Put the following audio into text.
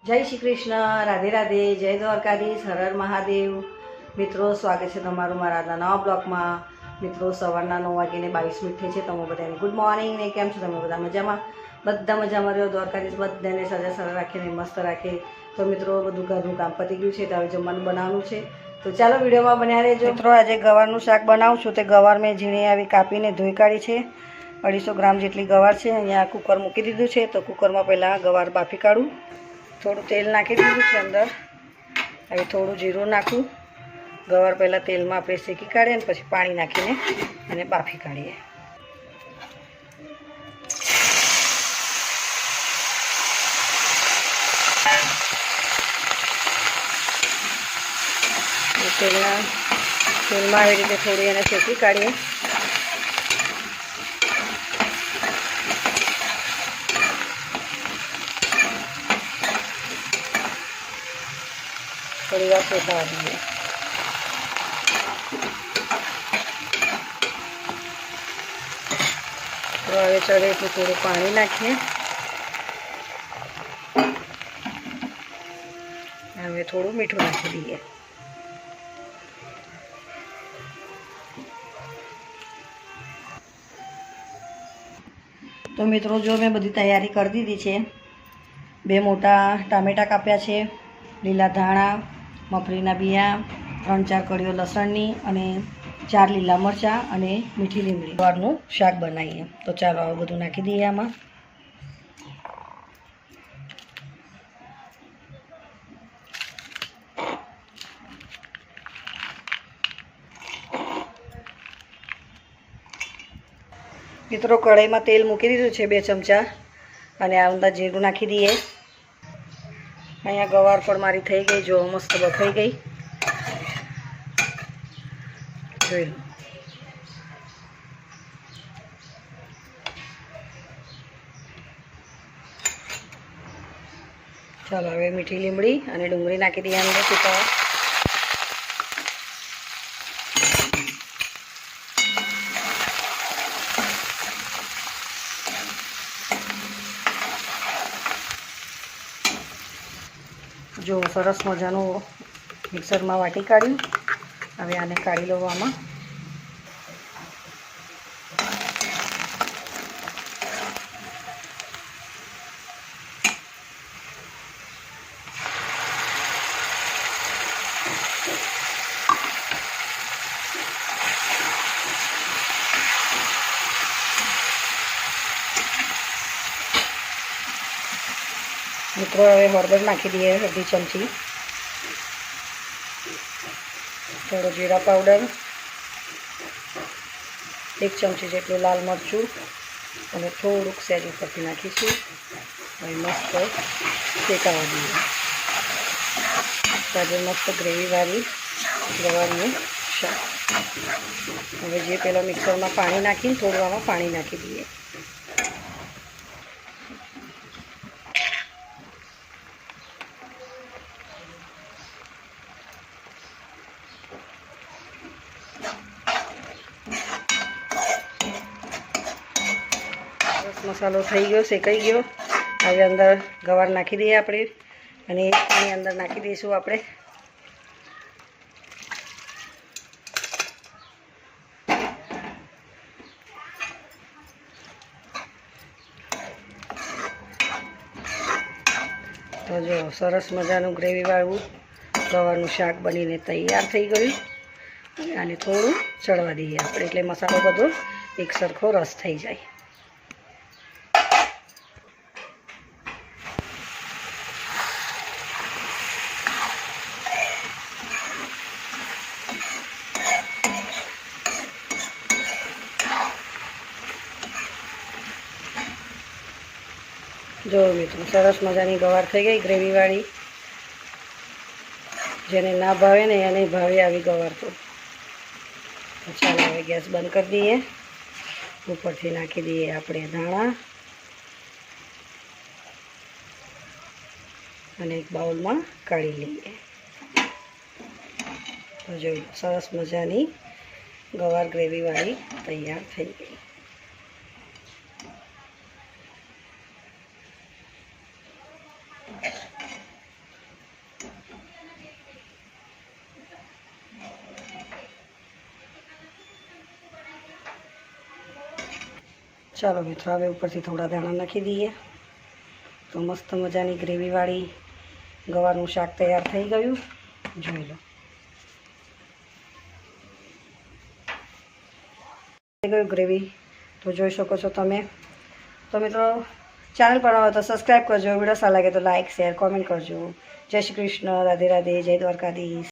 जय श्री कृष्ण, राधे राधे, जय द्वारकाधीश, हर हर महादेव। मित्रों स्वागत है तमारू मारा नवा ब्लॉग में। मित्रों सवाરના 9 વાગીને 22 મિનિટ થઈ છે। તમે બધાને ગુડ મોર્નિંગ ને કેમ છો? તમે બધા મજામાં? બધા મજામાં રહ્યો। દ્વારકાધીશ બધાને સજા સરળ રાખીને મસ્ત રાખે। તો મિત્રો બધું ઘરનું કામ પતી ગયું છે, તો હવે જમવાનું બનાવવાનું છે। તો ચાલો વિડીયોમાં બન્યા રહેજો। મિત્રો આજે ગવારનું શાક બનાવું છું। તે ગવાર મેં ઝીણી આવી કાપીને ધોઈ કાઢી છે। 250 ગ્રામ જેટલી ગવાર છે। અહીંયા કુકર મૂકી દીધું છે। તો કુકરમાં પહેલાં ગવાર બાફી કાઢું। થોડું તેલ નાખી દીધું છે અંદર। હવે થોડું જીરું નાખું। ગવાર પહેલાં તેલમાં આપણે શેકી કાઢીએ અને પછી પાણી નાખીને એને બાફી કાઢીએ। તેલમાં આવી રીતે થોડી એને શેકી કાઢીએ। थोड़ी વાર શેકવા દઈએ। તો હવે ચડે એટલું થોડું પાણી નાખીએ। હવે થોડું મીઠું નાખી દઈએ। તો મિત્રો જો મેં બધી તૈયારી કરી દીધી છે। 2 મોટા ટામેટા કાપ્યા છે, લીલા ધાણા, મગફળીના બિયા, 3-4 કળીઓ લસણની અને 4 લીલા મરચાં અને મીઠી લીમડી ગવારનું શાક બનાવીએ। તો ચાલો આવું બધું નાખી દઈએ આમાં। મિત્રો કઢાઈમાં તેલ મૂકી દીધું છે 2 ચમચા અને આ અંદર જીરું નાખી દઈએ। અહીંયા ગવાર પણ મારી થઈ ગઈ, જો મસ્ત બફાઈ ગઈ, જોઈ લો। ચાલો હવે મીઠી લીમડી અને ડુંગળી નાખી દઈએ અંદર સુકાવા। જો સરસ મજાનું મિક્સરમાં વાટી કાઢ્યું। હવે આને કાઢી લો આમાં। મિત્રો હવે હળદર નાખી દઈએ 1 ચમચી, થોડો જીરા પાવડર, 1 ચમચી જેટલું લાલ મરચું અને થોડુંક સેજ ઉપરથી નાખીશું। હવે મસ્ત શેકાવા દઈએ। આજે મસ્ત ગ્રેવીવાળી ગવારનું શાક। હવે જે પહેલાં મિક્સરમાં પાણી નાખીને થોડું આમાં પાણી નાખી દઈએ। મસાલો થઈ ગયો, શેકાઈ ગયો। હવે અંદર ગવાર નાખી દઈએ આપણે અને એની અંદર નાખી દઈશું આપણે તો જો સરસ મજાનું ગ્રેવીવાળું ગવારનું શાક બનીને તૈયાર થઈ ગયું। આને થોડું ચડવા દઈએ આપણે, એટલે મસાલો બધો એક સરખો રસ થઈ જાય। જો મિત્રો સરસ મજાની ગવાર થઈ ગઈ ગ્રેવીવાળી। જેને ના ભાવે ને એને ભાવે આવી ગવાર। તો ચાલો હવે ગેસ બંધ કરી દઈએ। ઉપરથી નાખી દઈએ આપણે ધાણા અને એક બાઉલમાં કાઢી લઈએ। તો જોઈ સરસ મજાની ગવાર ગ્રેવીવાળી તૈયાર થઈ ગઈ। ચાલો મિત્રો, હવે ઉપરથી થોડા ધાણા નાખી દઈએ તો મસ્ત મજાની ગ્રેવીવાળી ગવારનું શાક તૈયાર થઈ ગયું. જોઈ લો, થઈ ગયું ગ્રેવી તો જોઈ શકો છો તમે. તો મિત્રો, ચેનલ પર આવે તો સબસ્ક્રાઈબ કરજો, વિડીયો સારા લાગે તો લાઇક શેર કોમેન્ટ કરજો. જય શ્રી કૃષ્ણ, રાધે રાધે, જય દ્વારકાધીશ.